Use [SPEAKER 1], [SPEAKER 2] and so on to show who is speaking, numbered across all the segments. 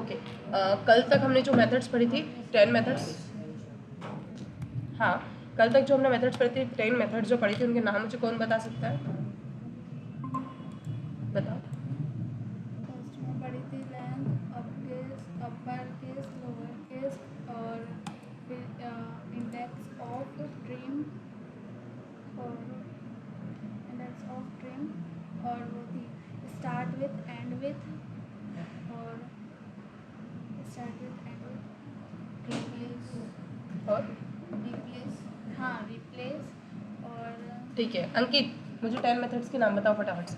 [SPEAKER 1] Okay, कल तक हमने जो मेथड्स पढ़ी थी 10 मेथड्स, हाँ कल तक जो हमने मेथड्स पढ़ी थी 10 मेथड्स जो पढ़ी थी उनके नाम मुझे कौन बता सकता है? बताओ।
[SPEAKER 2] फर्स्ट में पढ़ी थी length, upper case, lower case, और फिर इंडेक्स ऑफ ट्रिम, और इंडेक्स ऑफ ट्रिम, और वो थी स्टार्ट विथ, एंड विथ, और start with, and with, replace,
[SPEAKER 1] और
[SPEAKER 2] हाँ रिप्लेस, और
[SPEAKER 1] ठीक है अंकित, मुझे 10 मेथड्स के नाम बताओ फटाफट से।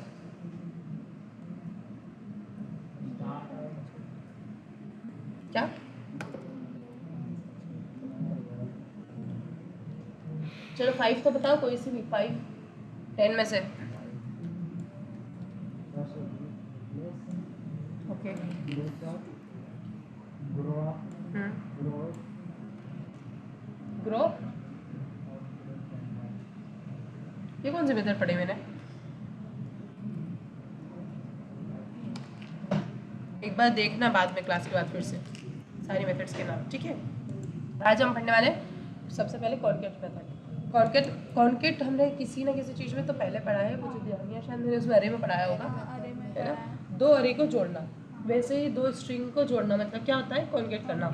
[SPEAKER 1] क्या? चलो 5 तो बताओ, कोई सी भी 5 10 में से। ओके, ग्रो, ये कौन सी मेथड पढ़ी मैंने? एक बार देखना बाद में क्लास के बाद फिर से सारी मेथड्स के नाम, ठीक है। आज हम पढ़ने वाले सबसे पहले कॉन्केट मेथड। कॉन्केट हमने किसी ना किसी चीज़ में तो पहले पढ़ा है, मुझे ध्यान नहीं है, शायद मैंने उसमें अरे में पढ़ाया होगा,
[SPEAKER 2] अरे में
[SPEAKER 1] है ना। दो अरे को जोड़ना, वैसे ही दो स्ट्रिंग को जोड़ना, मतलब क्या होता है? कॉन्केट करना,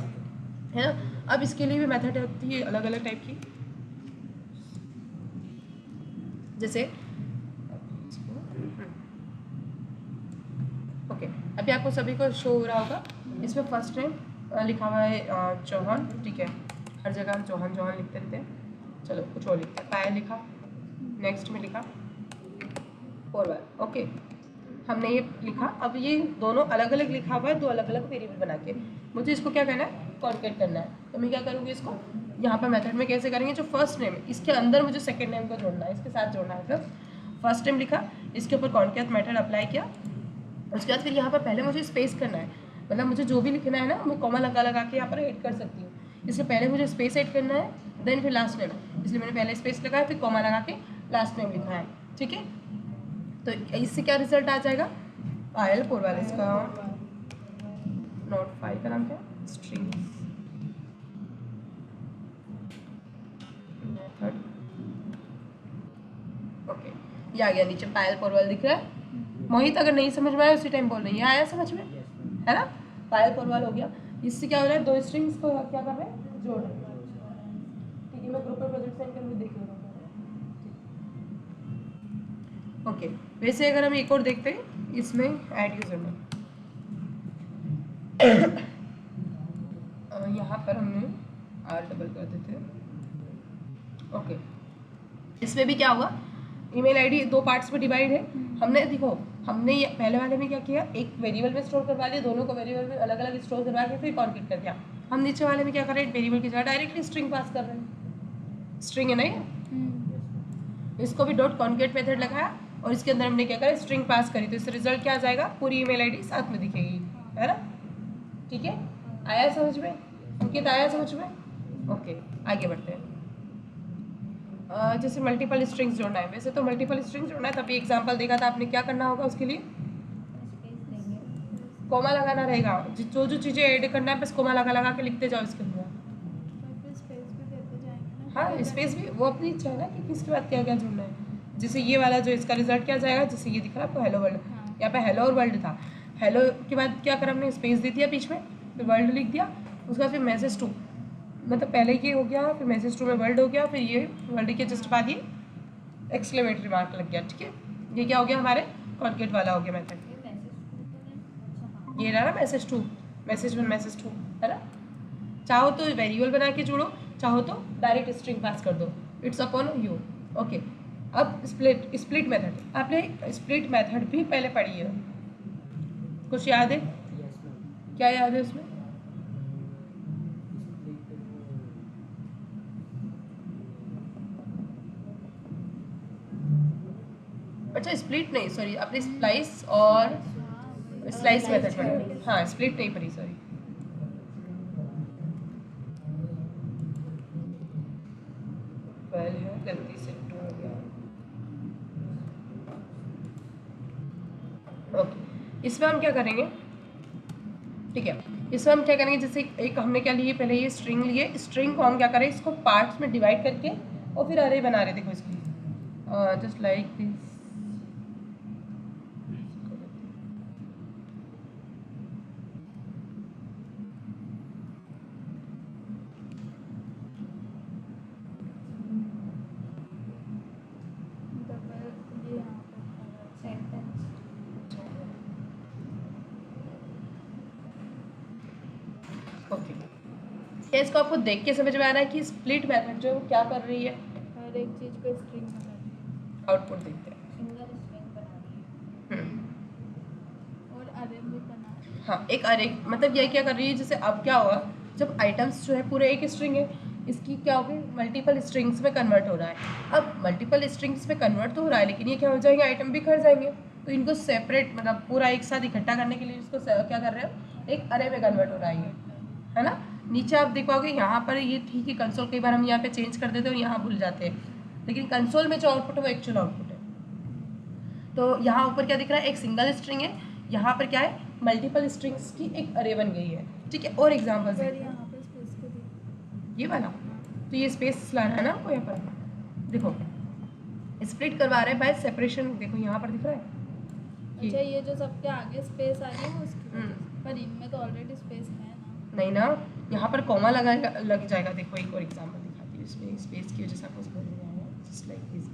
[SPEAKER 1] है ना। अब इसके लिए भी मेथड होती है अलग अलग टाइप की, जैसे ओके अभी आपको सभी को शो हो रहा होगा, इसमें फर्स्ट नेम लिखा हुआ है चौहान, ठीक है, हर जगह हम चौहान चौहान लिखते रहते हैं, चलो कुछ और लिखते हैं, पायल लिखा, नेक्स्ट में लिखा पोरवाल, ओके हमने ये लिखा। अब ये दोनों अलग अलग लिखा हुआ है, दो अलग अलग वेरिएबल बना के, मुझे इसको क्या करना है? कॉन्केट करना है। तो मैं क्या करूँगी इसको यहाँ पर मेथड में कैसे करेंगे? जो फर्स्ट नेम है इसके अंदर मुझे सेकेंड नेम को जोड़ना है, इसके साथ जोड़ना है। फिर फर्स्ट नेम लिखा, इसके ऊपर कॉन्केट मेथड अप्लाई किया, उसके बाद फिर यहाँ पर पहले मुझे स्पेस करना है, मतलब मुझे जो भी लिखना है ना मैं कॉमा लगा लगा के यहाँ पर ऐड कर सकती हूँ। इसलिए पहले मुझे स्पेस ऐड करना है, देन फिर लास्ट नेम, इसलिए मैंने पहले स्पेस लगाया फिर कॉमा लगा के लास्ट नेम लिखा है, ठीक है। तो इससे क्या रिजल्ट आ जाएगा? पायल पोरवाल, इसका नोट फाइल का नाम क्या है? स्ट्रिंग मेथड, ओके ये आ गया नीचे, पायल पोरवाल दिख रहा है। मोहित अगर नहीं समझ में आया उसी टाइम बोल रही है, आया समझ में, है ना। पायल पोरवाल हो गया। इससे क्या हो रहा है? दो स्ट्रिंग्स को क्या कर रहे हैं? जोड़ रहे हैं, ठीक है। मैं ग्रुप पर प्रोजेक्ट सेंड करके देख लूँगा, ओके। वैसे अगर हम एक और देखते हैं इसमें ऐड यूजर में, यहाँ पर हमने आर डबल कर देते हैं, ओके। इसमें भी क्या हुआ? ईमेल आईडी दो पार्ट्स में डिवाइड है। हमने देखो, हमने पहले वाले में क्या किया? एक वेरिएबल में स्टोर करवा लिया, दोनों को वेरिएबल में अलग अलग स्टोर करवा के फिर कॉन्केट कर दिया। हम नीचे वाले में क्या कर रहे हैं? वेरिएबल की जगह डायरेक्टली स्ट्रिंग पास कर रहे हैं, स्ट्रिंग है नहीं, इसको भी डॉट कॉन्केट मेथड लगाया और इसके अंदर हमने क्या करा? स्ट्रिंग पास करी, तो इससे रिजल्ट क्या आ जाएगा? पूरी ईमेल आईडी साथ में दिखेगी, है ना, ठीक है। आया समझ में? अंकित आया समझ में? ओके आगे बढ़ते हैं। जैसे मल्टीपल स्ट्रिंग्स जोड़ना है, वैसे तो मल्टीपल स्ट्रिंग्स जोड़ना है, तभी एग्जांपल देखा था आपने, क्या करना होगा उसके लिए? कोमा लगाना रहेगा, जो जो चीज़ें ऐड करना है बस कोमा लगा लगा के लिखते जाओ इसके अंदर। हाँ स्पेस भी वो अपनी इच्छा है ना कि किसके बाद क्या क्या जोड़ना है। जैसे ये वाला जो इसका रिजल्ट क्या जाएगा? जैसे ये दिख रहा है आपको हेलो वर्ल्ड, यहाँ पे हेलो और वर्ल्ड था, हेलो के बाद क्या करा हमने? स्पेस दे दिया बीच में, फिर वर्ल्ड लिख दिया, उसके बाद फिर मैसेज टू, मतलब पहले ये हो गया, फिर मैसेज टू में वर्ल्ड हो गया, फिर ये वर्ल्ड के जस्ट बाद ये एक्सक्लेमेटरी मार्क लग गया, ठीक है। ये क्या हो गया? हमारे कॉन्केट वाला हो गया मेथड। ये रहा ना message two, message one message two, है ना। चाहो तो वेरिएबल बना के जोड़ो, चाहो तो डायरेक्ट स्ट्रिंग पास कर दो, इट्स अपॉन यू, ओके। अब स्प्लिट मेथड, आपने स्प्लिट मेथड भी पहले पढ़ी है, कुछ याद है? क्या याद है उसमें? अच्छा स्प्लिट नहीं, सॉरी, आपने स्प्लाइस और स्लाइस मेथड पढ़ी, हाँ स्प्लिट नहीं पढ़ी, सॉरी। है गलती से टू हो गया, ओके। इसमें हम क्या करेंगे? ठीक है। इसमें हम क्या करेंगे, जैसे एक हमने क्या लिए, पहले ये स्ट्रिंग लिए, स्ट्रिंग को हम क्या करें, इसको पार्ट्स में डिवाइड करके और फिर अरे बना रहे। देखो इसकी जस्ट लाइक दिस।
[SPEAKER 2] ये यहाँ पर सेंटेंस।
[SPEAKER 1] ओके, क्या इसको आपको देख के समझ में आ रहा है कि स्प्लिट मेथड जो है वो क्या कर रही है?
[SPEAKER 2] हर एक चीज़ को स्ट्रिंग बना रही है,
[SPEAKER 1] आउटपुट देखते हैं।
[SPEAKER 2] सिंगल स्ट्रिंग बना रही है और अरे भी बना रही है।
[SPEAKER 1] हाँ, एक अरे मतलब ये क्या कर रही है, जैसे अब क्या होगा, जब आइटम्स जो है पूरे एक स्ट्रिंग है, इसकी क्या होगी, मल्टीपल स्ट्रिंग्स में कन्वर्ट हो रहा है। अब मल्टीपल स्ट्रिंग्स में कन्वर्ट तो हो रहा है, लेकिन ये क्या हो जाएंगे, आइटम बिखर जाएंगे। तो इनको सेपरेट मतलब पूरा एक साथ इकट्ठा करने के लिए इसको क्या कर रहे हो, एक अरे में कन्वर्ट हो रहा है ये, है ना। नीचे आप देखोगे यहाँ पर ये ठीक है, कंसोल कई बार हम यहाँ पे चेंज कर देते हैं और यहाँ भूल जाते हैं, लेकिन कंसोल में जो आउटपुट है वो एक्चुअल आउटपुट है। तो यहाँ ऊपर क्या दिख रहा है, एक सिंगल स्ट्रिंग है, यहाँ पर क्या है, मल्टीपल स्ट्रिंग्स की एक अरे बन गई है। ठीक है, और एग्जाम्पल्स
[SPEAKER 2] पर यहाँ पे स्पेस को देखो,
[SPEAKER 1] ये वाला, तो ये स्पेस लाना है ना आपको। यहाँ पर देखो स्प्लिट करवा रहे हैं बाय सेपरेशन, देखो यहाँ पर दिख रहा है।
[SPEAKER 2] अच्छा ये जो सबके आगे स्पेस आ रही है वो उसकी वजह से, पर इनमें तो ऑलरेडी स्पेस है ना।
[SPEAKER 1] नहीं ना, यहाँ पर कॉमा लग जाएगा। देखो एक और एग्जाम्पल दिखाती हूँ, इसमें स्पेस की वजह से आपको समझ में आएगा, जस्ट लाइक दिस।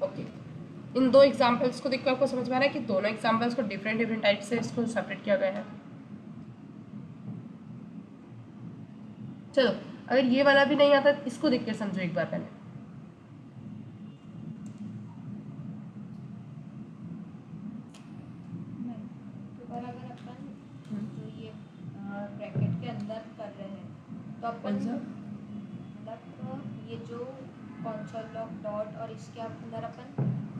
[SPEAKER 1] ओके, इन दो एग्जाम्पल्स को देखकर आपको समझ में आ रहा है कि दोनों एग्जाम्पल्स को डिफरेंट टाइप से इसको सेपरेट किया गया है। चलो, अगर ये वाला भी नहीं आता तो इसको देख कर समझो एक बार पहले।
[SPEAKER 3] और अगर अपन जो ये ब्रैकेट के अंदर कर रहे हैं तो अपन मतलब ये जो कॉन्सोल लॉग डॉट और इसके अंदर अपन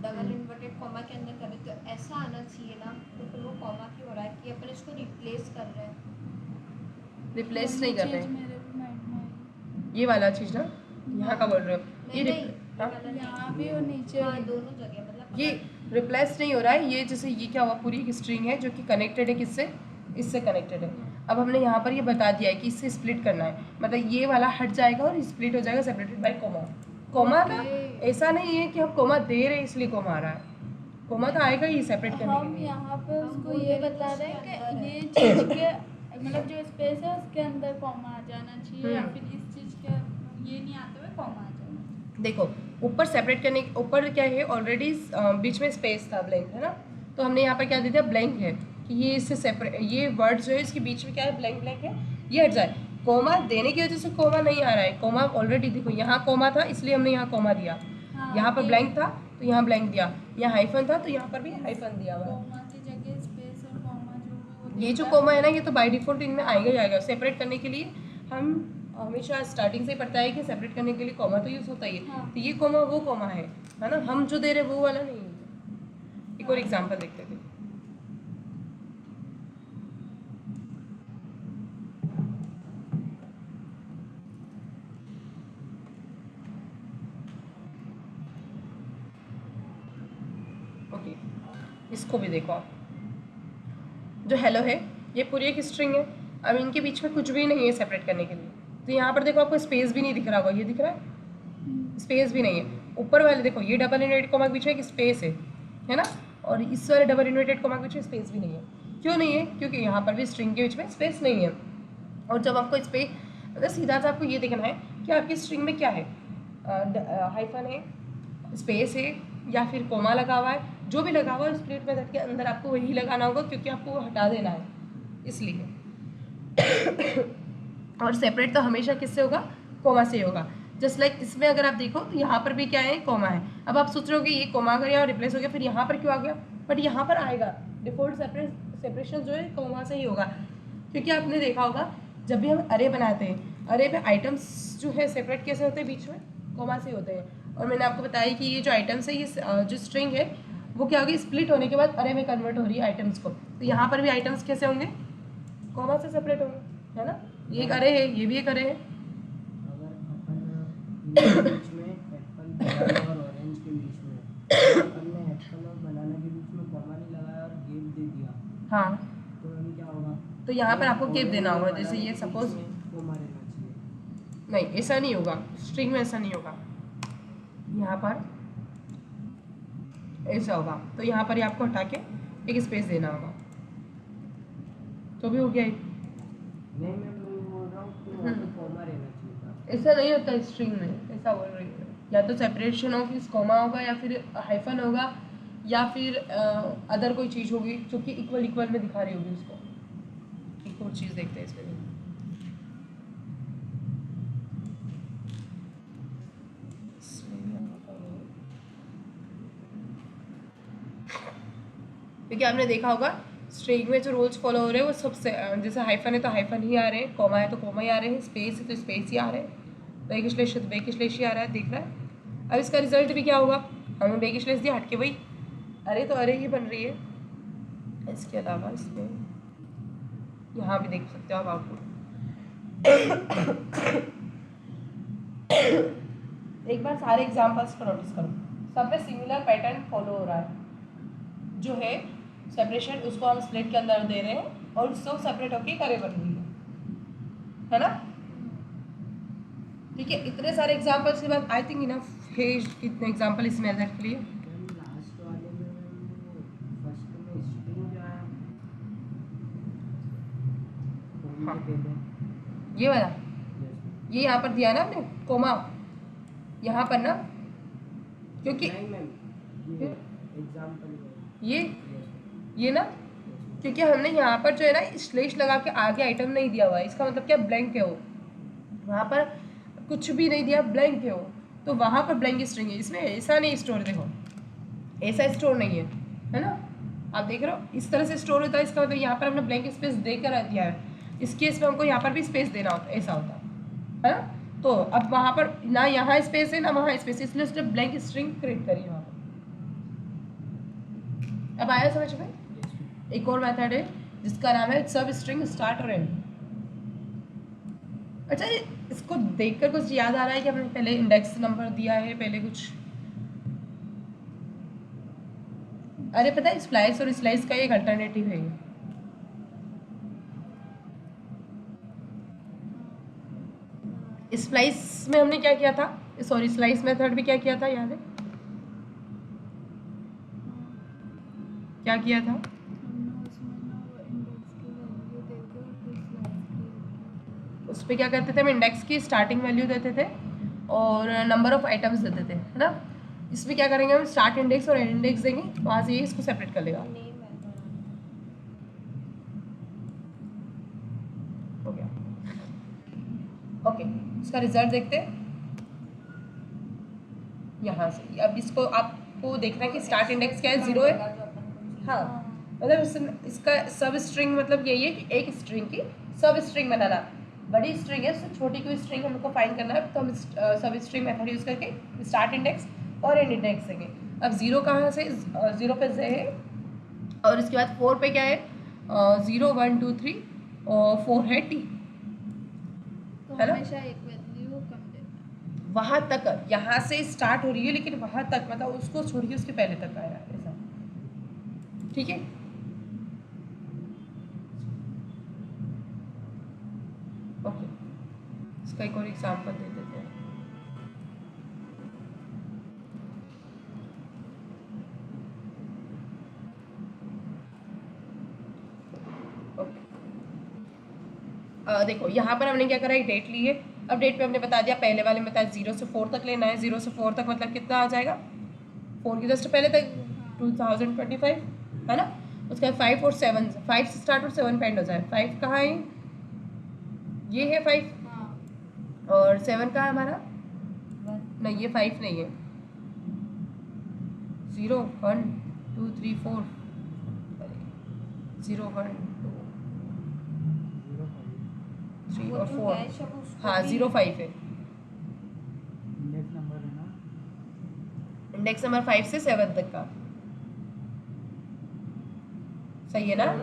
[SPEAKER 3] डबल इन्वर्टेड कॉमा के अंदर कर रहे हैं, तो ऐसा आना चाहिए ना। तो फिर वो कॉमा क्यों हो रहा है कि अपन इसको रिप्लेस कर रहे हैं।
[SPEAKER 1] रिप्लेस नहीं कर रहे
[SPEAKER 2] चीज़
[SPEAKER 1] हैं,
[SPEAKER 2] मेरे भी माइंड में आई।
[SPEAKER 1] ये वाला चीज ना, यहाँ का बोल रहे हो, ये
[SPEAKER 3] नहीं,
[SPEAKER 1] हाँ?
[SPEAKER 2] यहाँ भी और नीचे
[SPEAKER 3] हाँ,
[SPEAKER 2] भी।
[SPEAKER 3] दोनों जगह मतलब
[SPEAKER 1] ये रिप्लेस नहीं हो रहा है, ये जैसे ये क्या हुआ, पूरी एक स्ट्रिंग है जो कि कनेक्टेड है किससे, इससे कनेक्टेड है। अब हमने यहाँ पर ये बता दिया है कि इससे स्प्लिट करना है, मतलब ये वाला हट जाएगा और स्प्लिट हो जाएगा सेपरेटेड बाय कोमा। कोमा का ऐसा नहीं है कि हम कोमा दे रहे हैं इसलिए कोमा आ रहा है, कोमा तो आएगा ही सेपरेट करने के
[SPEAKER 2] हम
[SPEAKER 1] लिए।
[SPEAKER 2] यहाँ पे
[SPEAKER 3] हम
[SPEAKER 2] उसको
[SPEAKER 3] बोल
[SPEAKER 2] ये
[SPEAKER 3] रहे
[SPEAKER 2] बता
[SPEAKER 3] हैं
[SPEAKER 2] रहे
[SPEAKER 3] उसके
[SPEAKER 2] हैं
[SPEAKER 3] अंदर
[SPEAKER 2] कि
[SPEAKER 3] है।
[SPEAKER 2] ये चीज़ के मतलब जो स्पेस है उसके अंदर कॉमा आ जाना चाहिए, या फिर इस चीज़ के ये नहीं आते हुए कॉमा आ जाना चाहिए।
[SPEAKER 1] देखो ऊपर सेपरेट करने के ऊपर क्या है, ऑलरेडी बीच में स्पेस था, ब्लैंक है ना, तो हमने यहाँ पर क्या दे दिया, ब्लैंक है, कि ये इससे सेपरेट, ये वर्ड जो है इसके बीच में क्या है, ब्लैंक ब्लैंक है, ये हट जाए। कोमा देने की वजह से कोमा नहीं आ रहा है, कोमा ऑलरेडी देखो यहाँ कोमा था इसलिए हमने यहाँ कोमा दिया,
[SPEAKER 2] हाँ,
[SPEAKER 1] यहाँ पर
[SPEAKER 2] ये
[SPEAKER 1] ब्लैंक था तो यहाँ ब्लैंक दिया, यहाँ हाइफन था तो यहाँ पर भी हाइफन दिया हुआ है।
[SPEAKER 2] कॉमा की जगह स्पेस और कॉमा जो भी वो
[SPEAKER 1] ये जो
[SPEAKER 2] देता है।
[SPEAKER 1] कोमा है ना, ये तो बाय डिफॉल्ट इनमें आएगा ही आएगा। सेपरेट करने के लिए हम हमेशा स्टार्टिंग से ही पढ़ता है कि सेपरेट करने के लिए कोमा तो यूज़ होता ही है।
[SPEAKER 2] हाँ।
[SPEAKER 1] तो ये कोमा वो कोमा है ना, हम जो दे रहे वो वाला नहीं है। एक और एग्जांपल देखते थे। ओके, इसको भी देखो आप, जो हेलो है ये पूरी एक स्ट्रिंग है, अब इनके बीच में कुछ भी नहीं है सेपरेट करने के लिए, तो यहाँ पर देखो आपको स्पेस भी नहीं दिख रहा होगा, ये दिख रहा है, स्पेस भी नहीं है। ऊपर वाले देखो, ये डबल इन्वर्टेड कॉमा के बीच में एक स्पेस है ना, और इस वाले डबल इन्वर्टेड कॉमा के बीच में स्पेस भी नहीं है। क्यों नहीं है, क्योंकि यहाँ पर भी स्ट्रिंग के बीच में स्पेस नहीं है। और जब आपको स्पेस मतलब सीधा सा आपको ये देखना है कि आपकी स्ट्रिंग में क्या है, हाइफन है, स्पेस है, या फिर कोमा लगा हुआ है, जो भी लगा हुआ है स्प्लिट मेथड के अंदर आपको वही लगाना होगा, क्योंकि आपको वो हटा देना है इसलिए। और सेपरेट तो हमेशा किससे होगा, कोमा से होगा। जस्ट लाइक इसमें अगर आप देखो तो यहाँ पर भी क्या है, कोमा है। अब आप सोच रहे हो कि ये कोमा अगर यहाँ रिप्लेस हो गया फिर यहाँ पर क्यों आ गया, बट यहाँ पर आएगा, डिफॉल्ट सेपरेशन जो है कोमा से ही होगा। क्योंकि आपने देखा होगा जब भी हम अरे बनाते हैं, अरे में आइटम्स जो है सेपरेट कैसे होते हैं, बीच में कोमा से होते हैं। और मैंने आपको बताया कि ये जो आइटम्स है, ये जो स्ट्रिंग है वो क्या होगी, स्प्लिट होने के बाद अरे में कन्वर्ट हो रही है आइटम्स को। तो यहाँ पर भी आइटम्स कैसे होंगे, कॉमा से सेपरेट होंगे, है ना। ये एक अरे है, ये भी एक अरे है।
[SPEAKER 4] अगर अपन इनके बीच में एप्पल बनाना और ऑरेंज के बीच में अपन ने एप्पल और बनाना के बीच में कॉमा नहीं लगाया और गेप दे दिया,
[SPEAKER 1] हाँ,
[SPEAKER 4] तो मैम क्या होगा?
[SPEAKER 1] तो यहाँ पर आपको गेप देना होगा। जैसे ये सपोज,
[SPEAKER 4] कॉमा रहना चाहिए।
[SPEAKER 1] नहीं ऐसा नहीं होगा, स्ट्रिंग में ऐसा नहीं होगा, यहाँ पर ऐसा होगा। तो यहाँ पर ही आपको हटा के एक स्पेस देना होगा, तो भी हो गया।
[SPEAKER 4] नहीं मैम, मैं बोल रहा हूँ कि वहाँ पे कॉमा रहना चाहिए था।
[SPEAKER 1] ऐसा नहीं होता स्ट्रिंग में, ऐसा बोल रही है। या तो सेपरेशन ऑफ इस कॉमा होगा, या फिर हाइफन होगा, या फिर अदर कोई चीज़ होगी जो कि इक्वल इक्वल में दिखा रही होगी उसको। एक और चीज़ देखते हैं इसमें भी। क्योंकि आपने देखा होगा स्ट्रिंग में जो रूल्स फॉलो हो रहे हैं वो सबसे, जैसे हाइफन है तो हाइफन ही आ रहे हैं, कॉमा है तो कॉमा ही आ रहे हैं, स्पेस है तो स्पेस ही आ रहे हैं, बैक स्लैश है तो बैक स्लैश ही आ रहा है, दिख रहा है। अब इसका रिजल्ट भी क्या होगा, हमें बैक स्लैश दिया, हट के वही अरे तो अरे ही बन रही है। इसके अलावा इसमें यहाँ भी देख सकते हो आप आउटपुट। एक बार सारे एग्जाम्पल्स को नोटिस करो, सब पे सिमिलर पैटर्न फॉलो हो रहा है। जो है सेपरेशन, उसको हम स्प्लिट के अंदर दे रहे हैं और उससे सेपरेट होके करे बन रही है ना। ठीक है, इतने सारे एग्जाम्पल्स के बाद आई थिंक इनफ है कितने एग्जाम्पल इस मेथड के लिए।
[SPEAKER 4] मैम लास्ट वाले में फर्स्ट में स्ट्रिंग जो आया
[SPEAKER 1] हाँ।
[SPEAKER 4] पहले
[SPEAKER 1] ये वाला,
[SPEAKER 4] yes,
[SPEAKER 1] ये यहाँ पर दिया ना आपने कोमा, यहाँ पर ना, क्योंकि
[SPEAKER 4] नहीं मैम, ये एग्जांपल
[SPEAKER 1] ये ना, क्योंकि हमने यहाँ पर जो है ना स्लैश लगा के आगे आइटम नहीं दिया हुआ है, इसका मतलब क्या, ब्लैंक है वो, वहाँ पर कुछ भी नहीं दिया, ब्लैंक है वो, तो वहाँ पर ब्लैंक स्ट्रिंग है। इसमें ऐसा नहीं स्टोर, देखो ऐसा स्टोर नहीं है ना, आप देख रहे हो इस तरह से स्टोर होता है। इसका मतलब यहाँ पर हमने ब्लैंक स्पेस देकर दिया है, इस केस में हमको यहाँ पर भी स्पेस देना होता है, ऐसा होता है ना। तो अब वहाँ पर ना यहाँ स्पेस है ना वहाँ स्पेस है, इसलिए उसने ब्लैंक स्ट्रिंग क्रिएट करी वहाँ पर। अब आया समझ में। एक और मेथड है जिसका नाम है सब स्ट्रिंग स्टार्ट और एंड। अच्छा, इसको देखकर कुछ याद आ रहा है कि हमने पहले इंडेक्स नंबर दिया है, पहले कुछ, अरे पता है स्प्लाइस और स्लाइस का एक अल्टरनेटिव है। स्प्लाइस में हमने क्या किया था, सॉरी स्लाइस मेथड में क्या किया था, याद है क्या किया था? उस पर क्या करते थे हम, इंडेक्स की स्टार्टिंग वैल्यू देते थे और नंबर ऑफ आइटम्स देते थे, है ना। इसमें क्या करेंगे हम, स्टार्ट इंडेक्स और एंड इंडेक्स देंगे, वहाँ से ये इसको सेपरेट कर लेगा।
[SPEAKER 3] नेम है
[SPEAKER 1] हो गया, ओके। इसका रिजल्ट देखते हैं यहाँ से। अब इसको आपको देखना है कि स्टार्ट इंडेक्स क्या है, 0 है। हाँ, मतलब इसका सब स्ट्रिंग मतलब यही है कि एक स्ट्रिंग की सब स्ट्रिंग बनाना। बड़ी स्ट्रिंग है उससे छोटी कोई स्ट्रिंग हमको फाइंड करना है, तो हम सब स्ट्रिंग मेथड यूज़ करके स्टार्ट इंडेक्स और एंड इंडेक्स देंगे। अब 0 कहाँ से, 0 पे z है और इसके बाद 4 पे क्या है, 0 1 2 3 और 4 है t,
[SPEAKER 2] तो
[SPEAKER 1] है ना?
[SPEAKER 2] हमेशा एक वैल्यू कम देता है।
[SPEAKER 1] वहाँ तक, यहाँ से स्टार्ट हो रही है लेकिन वहाँ तक मतलब उसको छोड़ के उसके पहले तक आया, ऐसा। ठीक है, ओके। इसका एक और एग्जाम्पल दे देते हैं। देखो यहाँ पर हमने क्या करा, एक डेट ली है। अब डेट पे हमने बता दिया, पहले वाले में बताया 0 से 4 तक लेना है। 0 से 4 तक मतलब कितना आ जाएगा, 4 की जस्ट पहले तक 2025, है ना। उसके बाद 5 और 7, 5 से स्टार्ट और 7 पे एंड हो जाए। 5 कहाँ है, ये है 5,
[SPEAKER 2] हाँ,
[SPEAKER 1] और 7 कहाँ है हमारा, नहीं ये 5 नहीं है, 0 1 2 3 4, 0 1 2 3
[SPEAKER 3] वो
[SPEAKER 1] और
[SPEAKER 3] जो
[SPEAKER 1] 4,
[SPEAKER 3] dash है वो उसको
[SPEAKER 1] हाँ
[SPEAKER 3] भी-
[SPEAKER 1] 0 5 है।
[SPEAKER 4] इंडेक्स नंबर है ना,
[SPEAKER 1] इंडेक्स नंबर 5 से 7 तक का, सही है ना।
[SPEAKER 3] 6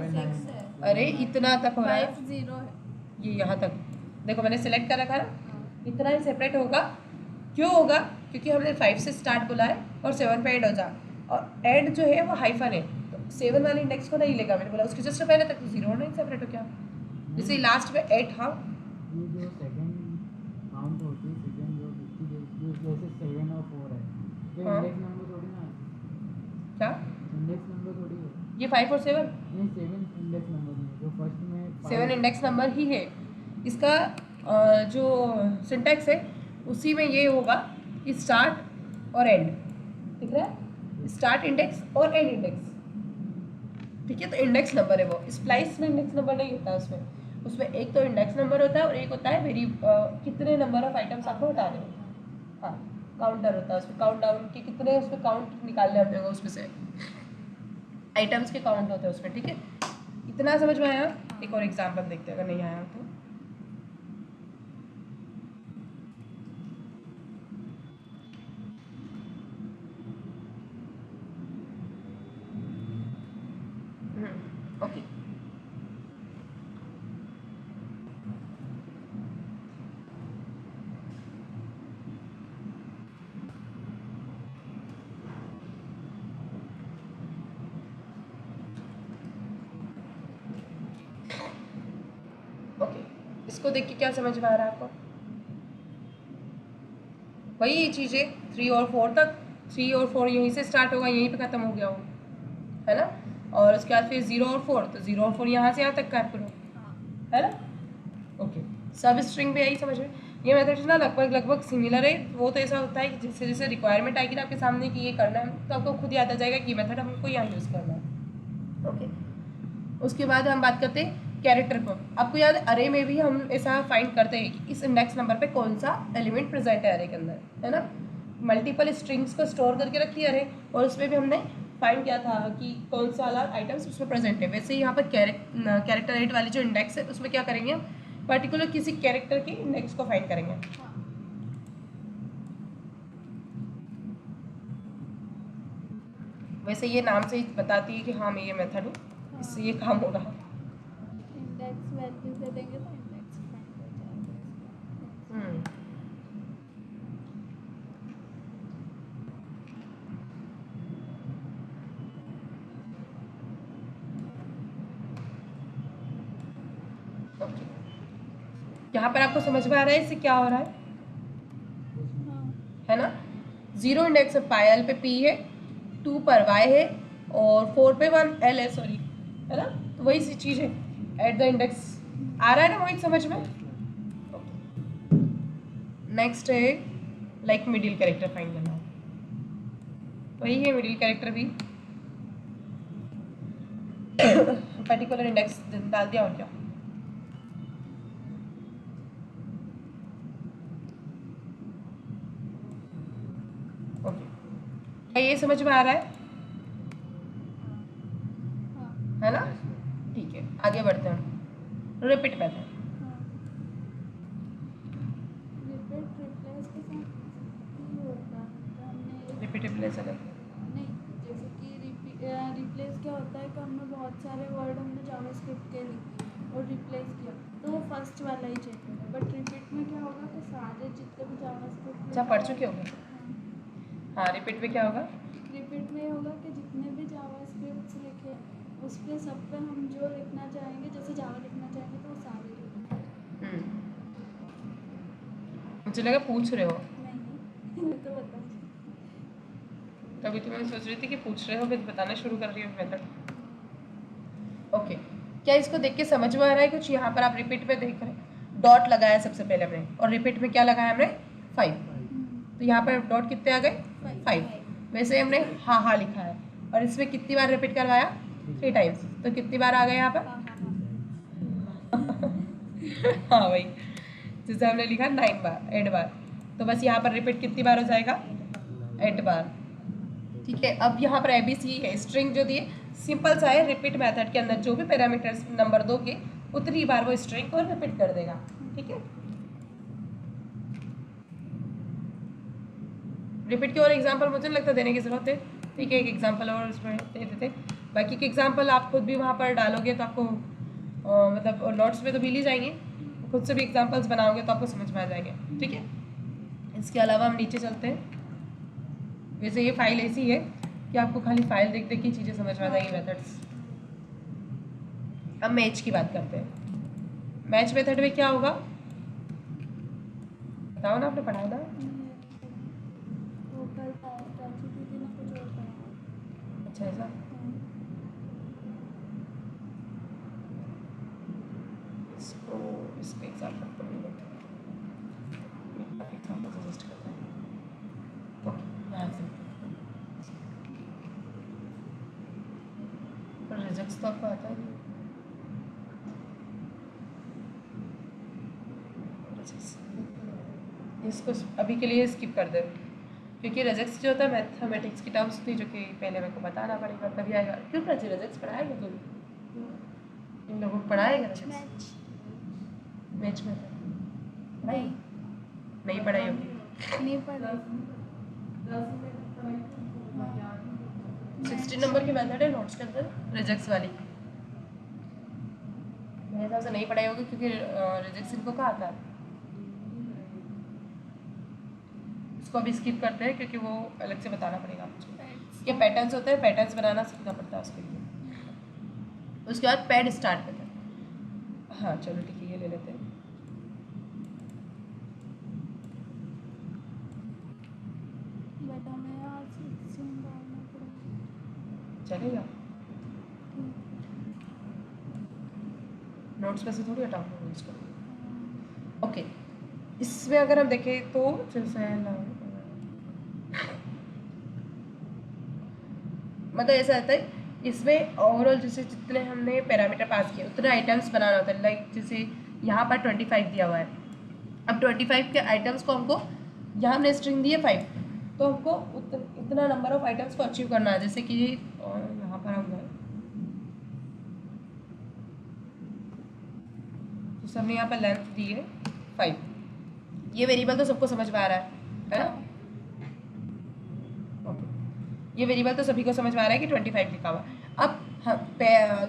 [SPEAKER 3] है
[SPEAKER 1] अरे इतना तक हो रहा है,
[SPEAKER 2] 5 0 है।
[SPEAKER 1] ये यहाँ तक देखो मैंने सिलेक्ट कर रखा है ना,
[SPEAKER 2] हाँ।
[SPEAKER 1] इतना ही सेपरेट होगा। क्यों होगा? क्योंकि हमने 5 से स्टार्ट बोला है और 7 पे एंड हो जा, और एंड जो है वो हाइफन है, तो 7 वाले इंडेक्स को नहीं लेगा, मैंने बोला उसके जस्ट पहले तक 0 नहीं सेपरेट हो क्या, जैसे लास्ट में 8। हाँ
[SPEAKER 4] ये जो सेकंड काउंट होती है, सेकंड जो 50 जैसे 7 और 4 है, तो
[SPEAKER 1] हाँ।
[SPEAKER 4] इंडेक्स नंबर थोड़ी ना,
[SPEAKER 1] क्या
[SPEAKER 4] इंडेक्स नंबर थोड़ी है।
[SPEAKER 1] ये 5 और 7?
[SPEAKER 4] नहीं, 7 इंडेक्स नंबर नहीं है, जो फर्स्ट में
[SPEAKER 1] 7 इंडेक्स नंबर ही है। इसका जो सिंटैक्स है उसी में ये होगा कि स्टार्ट और एंड, ठीक है, स्टार्ट इंडेक्स और एंड इंडेक्स, ठीक है। तो इंडेक्स नंबर है वो, स्प्लाइस में इंडेक्स नंबर नहीं होता उसमें, उसमें एक तो इंडेक्स नंबर होता है और एक होता है मेरी कितने नंबर ऑफ आइटम्स आपको हटाने हैं। हाँ, काउंटर होता है उसमें, काउंट डाउन के कितने उसमें काउंट निकालने होते हैं उसमें से, आइटम्स के काउंट होते हैं उसमें, ठीक है। इतना समझ में आया? एक और एग्जांपल देखते हैं अगर नहीं आया तो। ओके, ओके, इसको देख के क्या समझ में आ रहा है आपको? वही ये चीज़ है 3 और 4 तक, 3 और 4 यहीं से स्टार्ट होगा, यहीं पे ख़त्म हो गया हो, है ना। और उसके बाद फिर 0 और 4, तो 0 और 4 यहाँ से यहाँ तक कैप करो, है ना। ओके, सब स्ट्रिंग पे यही समझ में, ये मेथड ना लगभग सिमिलर है। वो तो ऐसा होता है कि जैसे जैसे रिक्वायरमेंट आएगी ना आपके सामने कि ये करना है, तो आपको खुद याद आ जाएगा कि मेथड हमको यहाँ यूज़ करना है। ओके, उसके बाद हम बात करते हैं कैरेक्टर को। आपको याद है अरे में भी हम ऐसा फाइंड करते हैं कि इस इंडेक्स नंबर पे कौन सा एलिमेंट प्रेजेंट है अरे के अंदर, है ना। मल्टीपल स्ट्रिंग्स को स्टोर करके रखी अरे, और उसमें भी हमने फाइंड किया था कि कौन सा वाला आइटम्स उसमें प्रेजेंट है। वैसे ही यहाँ पर कैरेक्टर एड वाली जो इंडेक्स है उसमें क्या करेंगे हम, पर्टिकुलर किसी कैरेक्टर के इंडेक्स को फाइंड करेंगे। वैसे ये नाम से ही बताती है कि हाँ मैं ये मेथड हूँ, इससे ये काम होगा।
[SPEAKER 2] इंडेक्स वैल्यू से देंगे तो इंडेक्स फाइंड हो जाएगा।
[SPEAKER 1] ओके, यहाँ पर आपको समझ में आ रहा है इससे क्या हो रहा है, है ना। 0 इंडेक्स है, पायल पे P है, 2 पर Y है, और 4 पे 1 L है, सॉरी, है ना। तो वही सी चीज़ है, एट द इंडेक्स आ रहा है ना मोहित समझ में। नेक्स्ट है लाइक मिडिल कैरेक्टर फाइंड करना, वही है मिडिल कैरेक्टर भी पर्टिकुलर इंडेक्स डाल दिया और क्या। ओके, क्या ये समझ में आ रहा है ना। ठीक है, आगे बढ़ते हैं, रिपीट मेथड।
[SPEAKER 2] रिपीट रिप्लेस के साथ ये होता है, तो हमने
[SPEAKER 1] रिपीट रिप्लेस अगर
[SPEAKER 2] नहीं, जैसे कि रिप्लेस क्या होता है कि हमने बहुत सारे वर्ड हमने जावास्क्रिप्ट के लिखे और रिप्लेस किया, तो वो फर्स्ट वाला ही चेक होगा। बट रिपीट में क्या होगा कि सारे जितने भी जावास्क्रिप्ट
[SPEAKER 1] अच्छा पढ़ चुके होंगे। हाँ, रिपीट में क्या होगा?
[SPEAKER 2] रिपीट में ये होगा कि जितने भी जावास्क्रिप्ट लिखे उस पर सब पे हम जो लिखना चाहेंगे, जैसे जावा लिखना चाहेंगे तो वो सारे लिखेंगे।
[SPEAKER 1] मुझे लगा पूछ रहे हो,
[SPEAKER 2] नहीं तो बता।
[SPEAKER 1] तभी तो मैं सोच रही थी कि पूछ रहे हो फिर बताना शुरू कर रही हो मेथड। ओके, क्या इसको देख के समझ में आ रहा है कुछ? यहाँ पर आप रिपीट में देख रहे हैं, डॉट लगाया सबसे पहले हमने, और रिपीट में क्या लगाया हमने? 5। तो यहाँ पर डॉट कितने आ गए? 5। वैसे हमने हाँ हाँ लिखा है, और इसमें कितनी बार रिपीट करवाया? 3 टाइम्स। तो कितनी बार आ गए यहाँ पर? हाँ वही, जैसे हमने लिखा 9 बार, 8 बार, तो बस यहाँ पर रिपीट कितनी बार हो जाएगा? 8 बार। ठीक है, अब यहाँ पर ABC है, स्ट्रिंग जो दिए, सिंपल सा है, रिपीट मेथड के अंदर जो भी पैरामीटर्स नंबर दोगे उतनी बार वो स्ट्रिंग को रिपीट कर देगा। ठीक है, रिपीट के और एग्जांपल मुझे नहीं लगता देने की जरूरत है। ठीक है, एक एग्जांपल और उसमें दे देते, बाकी के एग्जांपल आप खुद भी वहाँ पर डालोगे तो आपको मतलब नोट्स में तो मिल ही जाएंगे, खुद से भी एग्जांपल्स बनाओगे तो आपको समझ में आ जाएंगे, ठीक है। इसके अलावा हम नीचे चलते हैं। वैसे ये फाइल ऐसी है कि आपको खाली फाइल देख देख के चीज़ें समझ में आ जाएंगी, मेथड्स। अब मैच की बात करते हैं। मैच मेथड में क्या होगा बताओ ना, आपने पढ़ा ना?
[SPEAKER 2] वो कल प्राची दीदी ने कुछ और पढ़ाया।
[SPEAKER 1] अच्छा ऐसा। इसको इसका एग्जाम्पल एग्जाम्पल सजेस्ट करते हैं। ओके यहाँ से पर रिजल्ट्स तो आपको आता है नहीं। इसको अभी के लिए स्किप कर दे, क्योंकि रजेक्स जो होता है मैथमेटिक्स की टर्म्स थी जो कि पहले मेरे को बताना पड़ेगा तभी आएगा। क्यों प्राची रजेक्स पढ़ाएगा तुम? इन लोगों को पढ़ाएगा रजेक्स? मैच में
[SPEAKER 2] नहीं
[SPEAKER 1] नहीं पढ़ाई होगी।
[SPEAKER 2] नहीं पढ़ा।
[SPEAKER 1] 16 नंबर की मेथड है नोट्स के अंदर रिजेक्ट्स वाली। मेरे हिसाब से नहीं पढ़ाई होगी क्योंकि रिजेक्ट्स इनको कहाँ आता है। इसको अभी स्किप करते हैं क्योंकि वो अलग से बताना पड़ेगा मुझे। ये पैटर्न्स होते हैं, पैटर्न्स बनाना सीखना पड़ता है उसके लिए। उसके बाद पैड स्टार्ट करते हैं। हाँ चलो ठीक है, ये ले लेते हैं।
[SPEAKER 2] बेटा मैं आज 16 डालना पड़ेगा।
[SPEAKER 1] चलेगा, नोट्स में से थोड़ी हटाऊंगा इसको। ओके, इसमें अगर हम देखें तो मतलब ऐसा रहता है इसमें ओवरऑल जैसे जितने हमने पैरामीटर पास किए उतने आइटम्स बनाना होता है। लाइक जैसे यहाँ पर 25 दिया हुआ है। अब 25 के आइटम्स को हमको, यहाँ हमने स्ट्रिंग दी है 5, तो हमको इतना नंबर ऑफ आइटम्स को अचीव करना है। जैसे कि यहाँ पर हम तो हमने यहाँ पर लेंथ दी है 5। ये वेरिएबल तो सबको समझ में आ रहा है ना? ये वेरिएबल तो सभी को समझ में आ रहा है कि 25 लिखा हुआ। अब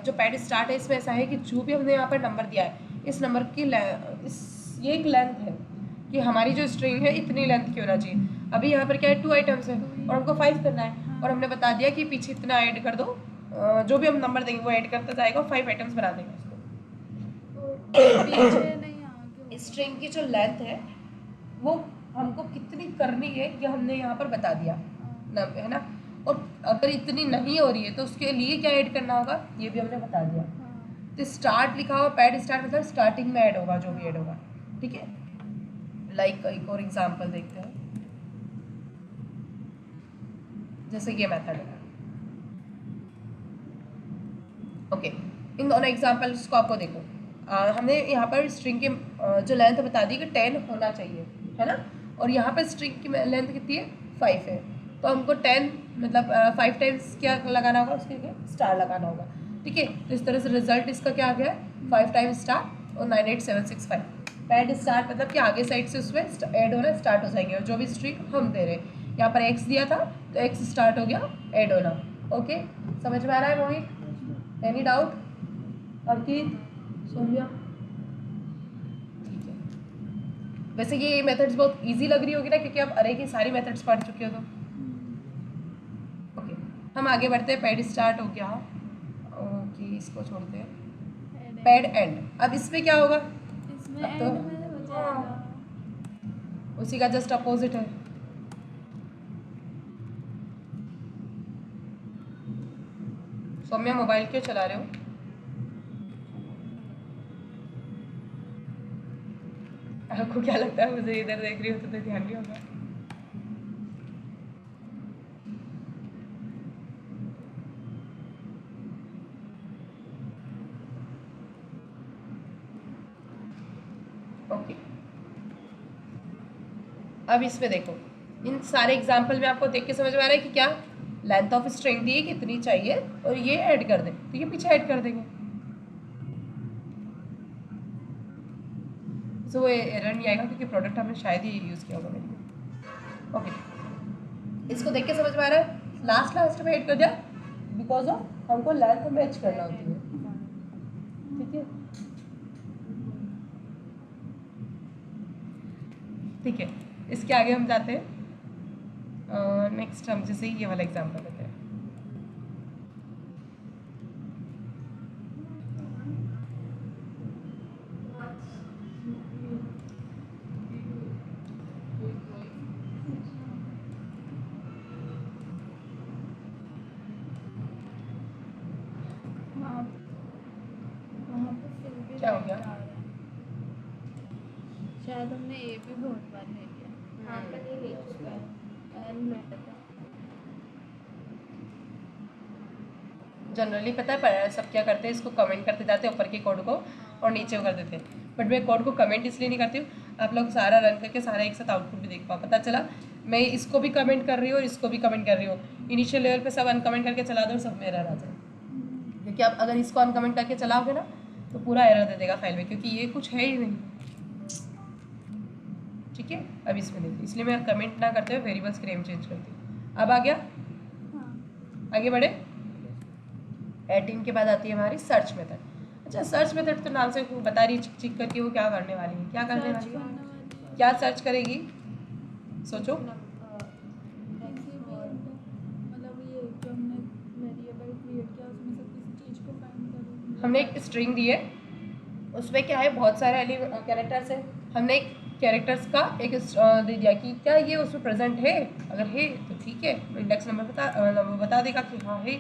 [SPEAKER 1] जो पैड स्टार्ट है इसमें ऐसा है कि जो भी हमने यहाँ पर नंबर दिया है इस नंबर की ये एक लेंथ है कि हमारी जो स्ट्रिंग है इतनी लेंथ की होना चाहिए। अभी यहाँ पर क्या है 2 आइटम्स है और हमको 5 करना है और हमने बता दिया कि पीछे इतना ऐड कर दो, जो भी हम नंबर देंगे वो ऐड करता जाएगा और 5 आइटम्स बना देंगे उसको।
[SPEAKER 2] पीछे नहीं आगे।
[SPEAKER 1] स्ट्रिंग की जो लेंथ है वो हमको कितनी करनी है ये हमने यहाँ पर बता दिया है ना। और अगर इतनी नहीं हो रही है तो उसके लिए क्या ऐड करना होगा ये भी हमने बता दिया। तो स्टार्ट लिखा हुआ पैड स्टार्ट मतलब स्टार्टिंग में ऐड होगा जो भी ऐड होगा, ठीक है। लाइक एक और एग्जांपल देखते हैं, जैसे ये मेथड है। ओके, इन दोनों एग्जांपल्स को आपको देखो। हमने यहाँ पर स्ट्रिंग की जो लेंथ बता दी कि 10 होना चाहिए, है ना। और यहाँ पर स्ट्रिंग की लेंथ कितनी है 5 है, तो हमको 10 मतलब 5 टाइम्स क्या लगाना होगा उसके लिए स्टार लगाना होगा, ठीक है। तो इस तरह से रिजल्ट इसका क्या आ गया है 5 टाइम्स स्टार और 98765। पैड स्टार्ट मतलब कि आगे साइड से उसमें ऐड होना स्टार्ट हो जाएंगे और जो भी स्ट्रिंग हम दे रहे हैं यहाँ पर x दिया था तो x स्टार्ट हो गया ऐड होना। ओके, समझ में आ रहा है मोहित? Any doubt? अंकित, सोनिया? ठीक है। वैसे ये मेथड्स बहुत इजी लग रही होगी ना क्योंकि आप अरे की सारी मेथड्स पढ़ चुके हो। तो ओके, हम आगे बढ़ते हैं। पैड स्टार्ट हो गया, ओके इसको छोड़ते हैं। पैड एंड, अब इसमें क्या होगा?
[SPEAKER 2] इसमें
[SPEAKER 1] अब तो
[SPEAKER 2] एंड में हो जाएगा।
[SPEAKER 1] उसी का जस्ट अपोजिट है। सौम्या मोबाइल क्यों चला रहे हो? आपको क्या लगता है मुझे इधर देख रही हो तो ध्यान नहीं होगा? ओके, अब इसमें देखो, इन सारे एग्जाम्पल में आपको देख के समझ में आ रहा है कि क्या लेंथ ऑफ स्ट्रिंग दी कितनी चाहिए और ये ऐड कर दे तो ये पीछे ऐड कर देंगे। तो वो एरर नहीं आएगा क्योंकि प्रोडक्ट हमने शायद ही यूज़ किया होगा मेरे। ओके, इसको देख के समझ में आ रहा है लास्ट में ऐड कर दिया बिकॉज ऑफ हमको लेंथ मैच करना होती है, ठीक है। ठीक है, इसके आगे हम जाते हैं। नेक्स्ट हम जैसे ये वाला एग्जाम्पल लेते हैं।
[SPEAKER 2] वहाँ वहाँ पे फिर भी
[SPEAKER 1] क्या हो
[SPEAKER 2] red
[SPEAKER 1] गया?
[SPEAKER 2] आ रहा है। शायद हमने ए भी बहुत बार ले लिया।
[SPEAKER 3] हाँ पर नहीं ले चुका है।
[SPEAKER 2] एल लेता था।
[SPEAKER 1] जनरली पता है पर सब क्या करते हैं, इसको कमेंट करते जाते हैं ऊपर के कोड को और नीचे वो कर देते हैं, बट मैं कोड को कमेंट इसलिए नहीं करती हूँ, आप लोग सारा रन करके सारा एक साथ आउटपुट भी देख पाओ। पता चला मैं इसको भी कमेंट कर रही हूँ और इसको भी कमेंट कर रही हूँ। इनिशियल लेवल पे सब अनकमेंट करके चला दो और सब में एरर आ जाए, क्योंकि आप अगर इसको अनकमेंट करके चलाओगे ना तो पूरा एरर दे देगा फाइल में, क्योंकि ये कुछ है ही नहीं। ठीक है, अब इसमें देखिए, इसलिए मैं कमेंट ना करते हुए वेरिएबल्स की नेम चेंज करती हूँ। अब आ गया,
[SPEAKER 2] हाँ
[SPEAKER 1] आगे बढ़े। 18 के बाद आती है हमारी सर्च मेथड। अच्छा, सर्च मेथड तो नाम से बता रही चिक करके वो क्या करने वाली है, क्या करने
[SPEAKER 2] सर्च
[SPEAKER 1] वाली
[SPEAKER 2] करने
[SPEAKER 1] है,
[SPEAKER 2] वाली है।
[SPEAKER 1] क्या सर्च करेगी, सोचो।
[SPEAKER 2] ऐसे भी मतलब ये जो हमने वेरिएबल क्रिएट किया उसमें से किसी चीज़ को फाइंड करेंगे।
[SPEAKER 1] हमने एक स्ट्रिंग दी है, उसमें क्या है, बहुत सारे कैरेक्टर्स है। हमने एक कैरेक्टर्स का एक दे दिया कि क्या ये उसमें प्रेजेंट है, अगर है तो ठीक है, इंडेक्स नंबर बता देगा कि हाँ है।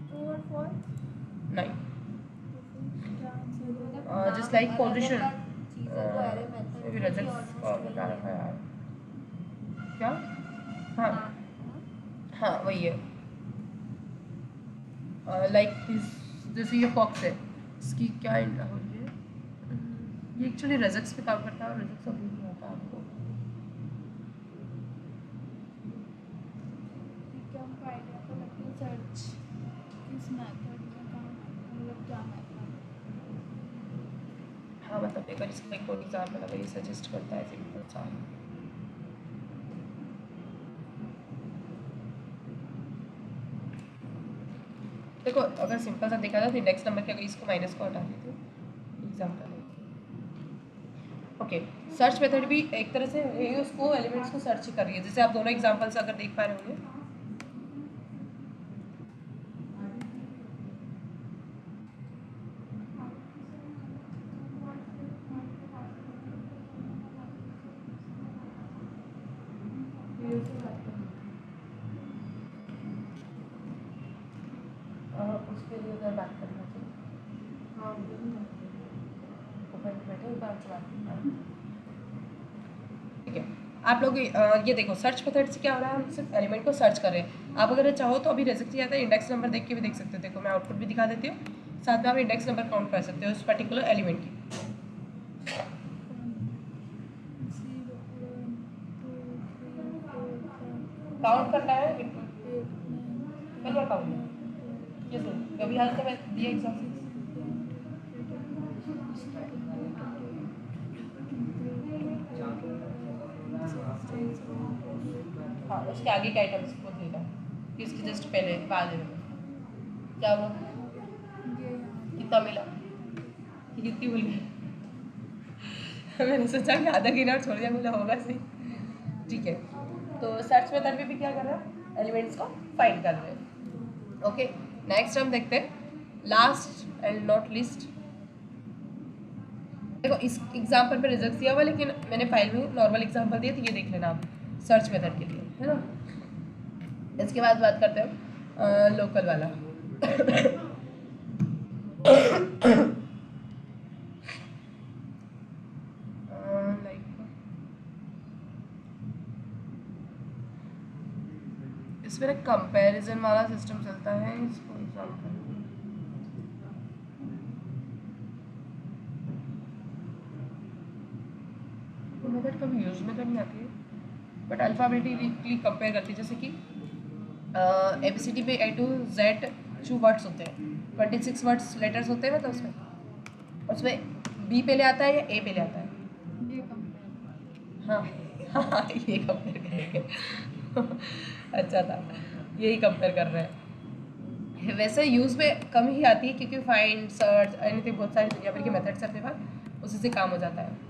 [SPEAKER 2] ट्रू और फॉल्स
[SPEAKER 1] नहीं,
[SPEAKER 2] तो फिर क्या आंसर होगा?
[SPEAKER 1] Just like position.
[SPEAKER 3] चीज़ें तो एरे मेथड
[SPEAKER 1] भी रजत का बता रखा है यार, क्या, हाँ हाँ वही है। लाइक दिस, जैसे ये फॉक्स है, इसकी क्या हो रही है, ये एक्चुअली रजक्स पे काम करता है और रजक्स अभी नहीं आता आपको।
[SPEAKER 2] ठीक है, हमको आइडिया तो लगता है सर्च किस मेथड में काम मतलब क्या मेथड।
[SPEAKER 1] हाँ मतलब अगर इसका एक कोई एग्जाम्पल अगर ये सजेस्ट करता है सिंपल सा, देखो अगर सिंपल सा देखा जाए तो इंडेक्स नंबर के अगर इसको माइनस को हटा देते एग्जाम्पल है। ओके, सर्च मेथड भी एक तरह से ये उसको एलिमेंट्स को सर्च कर रही है, जैसे आप दोनों एग्जाम्पल्स अगर देख पा रहे होंगे। उसके लिए उधर बात करना चाहिए, हाँ ऊपर बैठे ऊपर से बात करना। ठीक है, आप लोग ये देखो सर्च मेथड से क्या हो रहा है, हम सिर्फ एलिमेंट को सर्च कर रहे हैं। आप अगर चाहो तो अभी रिजल्ट आता है, इंडेक्स नंबर देख के भी देख सकते हो। देखो मैं आउटपुट भी दिखा देती हूँ, साथ में आप इंडेक्स नंबर काउंट कर सकते हो उस पर्टिकुलर एलिमेंट की।
[SPEAKER 2] 0 1 2 3 4 5
[SPEAKER 1] काउंट करना है
[SPEAKER 2] 8 9
[SPEAKER 1] कल काउंट कैसे, अभी हाल में दिया एग्जाम। हाँ उसके आगे के आइटम्स को देगा कि इसके जस्ट पहले बाद में क्या हुआ, कितना मिला, कितनी बोल गई मैंने सोचा कि आधा गिना छोड़ दिया, बोला होगा सही। ठीक है, तो सर्च मेथड में भी क्या कर रहा है, एलिमेंट्स को फाइंड कर रहे हैं। ओके, नेक्स्ट हम देखते हैं लास्ट एंड नॉट लिस्ट। देखो इस एग्जाम्पल पे रिजल्ट दिया हुआ, लेकिन मैंने फाइल में नॉर्मल एग्जाम्पल दिया, तो ये देख लेना आप सर्च मेथड के लिए, है ना। इसके बाद बात करते हैं लोकल वाला इसमें एक कंपैरिजन वाला सिस्टम चलता है, इसको एग्जाम्पल मेथड कभी यूज में करनी आती है, बट अल्फ़ाबेटिकली कंपेयर करती है। जैसे कि ABCD पे A to Z जो वर्ड्स होते हैं, 26 वर्ड्स लेटर्स होते हैं ना, तो उसमें B पहले आता है या A पहले आता है,
[SPEAKER 2] ये कंपेयर।
[SPEAKER 1] हाँ हाँ ये कंपेयर करेंगे अच्छा था, यही कंपेयर कर रहे हैं। वैसे यूज़ में कम ही आती है, क्योंकि फाइंड सर्च एनीथिंग बहुत सारी दुनिया भर के मेथड्स अपने पास, उसी से काम हो जाता है।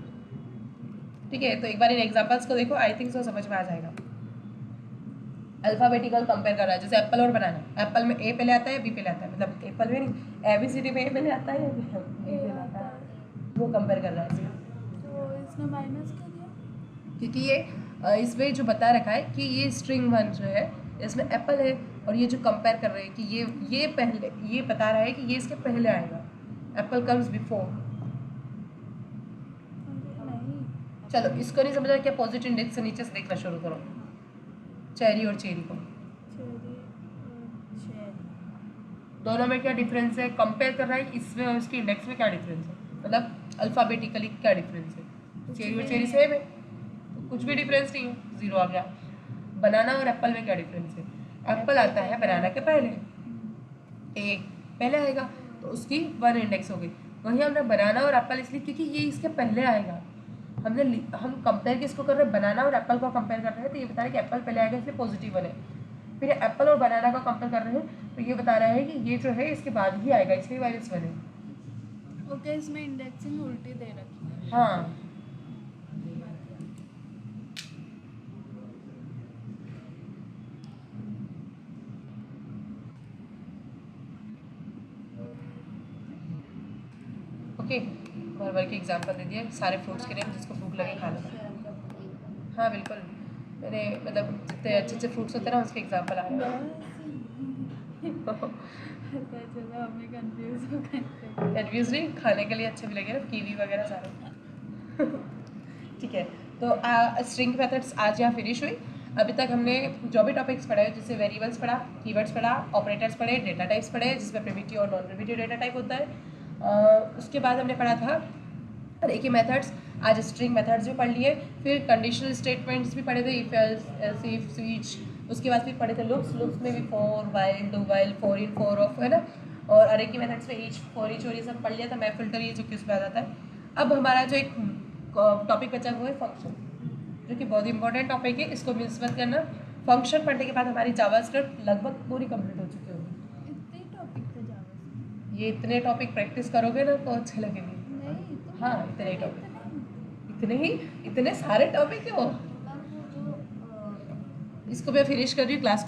[SPEAKER 1] ठीक है, तो एक बार इन एग्जांपल्स को देखो, आई थिंक सो समझ में आ जाएगा। अल्फाबेटिकल कंपेयर कर रहा है, जैसे एप्पल और बनाना। एप्पल में ए पहले आता है, बी पहले आता है, मतलब एप्पल में नहीं, ABCD में ए पहले आता है या बी पहले आता है, वो कंपेयर कर रहा है इसमें।
[SPEAKER 2] तो इसने माइनस कर दिया
[SPEAKER 1] क्योंकि ये इसमें जो बता रखा है कि ये स्ट्रिंग 1 जो है इसमें एप्पल है, और ये जो कंपेयर कर रहे हैं कि ये पहले, ये बता रहा है कि ये इसके पहले आएगा, एप्पल कम्स बिफोर।
[SPEAKER 2] नहीं।
[SPEAKER 1] चलो इसको नहीं समझा क्या, पॉजिटिव इंडेक्स से नीचे से देखना शुरू करो, चेरी और चेरी को,
[SPEAKER 2] चेरी और चेरी
[SPEAKER 1] दोनों में क्या डिफरेंस है, कंपेयर कर रहा है इसमें और इसकी इंडेक्स में क्या डिफरेंस है, मतलब अल्फाबेटिकली क्या डिफरेंस है। चेरी और चेरी सेम है, तो कुछ भी डिफरेंस नहीं है, 0 आ गया। बनाना और एप्पल में क्या डिफरेंस है, एप्पल आता है बनाना के पहले, एक पहले आएगा तो उसकी 1 इंडेक्स हो गई। वहीं हमने बनाना और एप्पल इसलिए क्योंकि ये इसके पहले आएगा, हम कंपेयर किसको कर रहे हैं, बनाना और एप्पल को कंपेयर कर रहे हैं, तो ये बता रहे हैं कि एप्पल पहले आएगा इसलिए पॉजिटिव 1 है। फिर एप्पल और बनाना का कंपेयर कर रहे हैं तो ये बता रहा है कि ये जो है इसके बाद ही आएगा इसलिए -1 है।
[SPEAKER 2] ओके, इसमें इंडेक्सिंग उल्टी दे रखी है।
[SPEAKER 1] हाँ, ओके, भर के एग्जांपल दे दिए सारे फ्रूट्स के नेम, जिसको भूख लगे खा लो। हाँ बिल्कुल, मैंने मतलब जितने अच्छे अच्छे फ्रूट्स होते हैं ना उसके एग्जांपल आ रहे हैं।
[SPEAKER 2] पता चला हमें कंफ्यूज हो गए।
[SPEAKER 1] कन्फ्यूज नहीं, खाने के लिए अच्छे भी लगे ना, कीवी वगैरह सारे। ठीक है, तो स्ट्रिंग मेथड्स आज यहाँ फिनिश हुई। अभी तक हमने जो भी टॉपिक्स पढ़े, जैसे वेरिएबल्स पढ़ा, कीवर्ड्स पढ़ा, ऑपरेटर्स पढ़े, डेटा टाइप्स पढ़े, जिसमें प्रिमिटिव और नॉन प्रिमिटिव डेटा टाइप होता है। उसके बाद हमने पढ़ा था अरे के मेथड्स, आज स्ट्रिंग मेथड्स भी पढ़ लिए, फिर कंडीशनल स्टेटमेंट्स भी पढ़े थे, इफ एल्स इफ स्विच। उसके बाद फिर पढ़े थे लुप्स में भी for, while, do while, for in, for of, है ना। और अरे की मेथड्स में ईच, फॉर ईच और ये सब पढ़ लिया था। मैं फिल्टर ये जो कि उसमें आ जाता है। अब हमारा जो एक टॉपिक बचा हुआ है फंक्शन, जो कि बहुत इंपॉर्टेंट टॉपिक है, इसको मिस मत करना। फंक्शन पढ़ने के बाद हमारी जावास्क्रिप्ट लगभग पूरी कंप्लीट हो चुकी होगी।
[SPEAKER 2] इतने टॉपिक थे जावा।
[SPEAKER 1] ये इतने टॉपिक प्रैक्टिस करोगे ना तो अच्छे लगेंगे।
[SPEAKER 2] नहीं तो
[SPEAKER 1] हाँ, इतने टॉपिक, इतने सारे टॉपिक है वो। इसको मैं फिनिश कर रही हूँ क्लास।